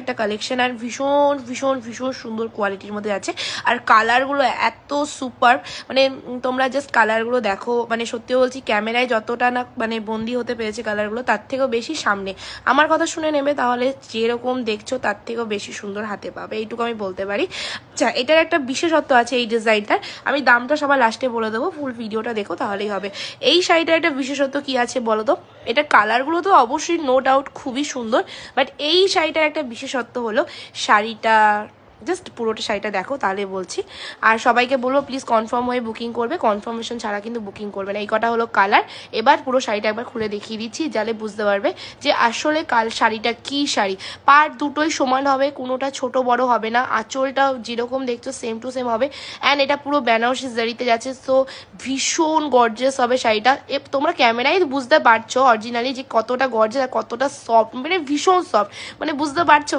একটা কালেকশন আর ভীষণ ভীষণ ভীষণ সুন্দর কোয়ালিটির মধ্যে আছে। আর কালারগুলো এত সুপার, মানে তোমরা জাস্ট কালারগুলো দেখো, মানে সত্যি বলছি ক্যামেরায় যতটা না মানে বন্দি হতে পেরেছে কালারগুলো, তার থেকেও বেশি সামনে আমার কথা শুনে নেবে তাহলে যেরকম দেখছো তার থেকেও বেশি সুন্দর হাতে পাবে, এইটুকু আমি বলতে পারি। আচ্ছা, এটার একটা বিশেষত্ব আছে এই ডিজাইনটার, আমি দামটা সবার লাস্টে বলে দেবো, ফুল ভিডিওটা দেখো তাহলেই হবে। এই শাড়িটার একটা বিশেষত্ব কি আছে বলো তো? এটা কালারগুলো তো অবশ্যই নো ডাউট খুবই সুন্দর, বাট এই শাড়িটার একটা বিশেষত্ব হলো শাড়িটা, জাস্ট পুরোটা শাড়িটা দেখো তাহলে বলছি। আর সবাইকে বলবো প্লিজ কনফার্ম হয়ে বুকিং করবে, কনফার্মেশন ছাড়া কিন্তু বুকিং করবে না। এই কটা হলো কালার। এবার পুরো শাড়িটা একবার খুলে দেখিয়ে দিচ্ছি, যাতে বুঝতে পারবে যে আসলে শাড়িটা কি শাড়ি। পার্ট দুটোই সমান হবে, কোনোটা ছোট বড় হবে না, আঁচলটা যেরকম দেখছো সেম টু সেম হবে। অ্যান্ড এটা পুরো বেনারসি জারিতে যাচ্ছে, সো ভীষণ গর্জিয়াস হবে শাড়িটা। তোমরা ক্যামেরায় বুঝতে পারছো অরিজিনালি যে কতটা গর্জিয়াস আর কতটা সফট, মানে ভীষণ সফট, মানে বুঝতে পারছো।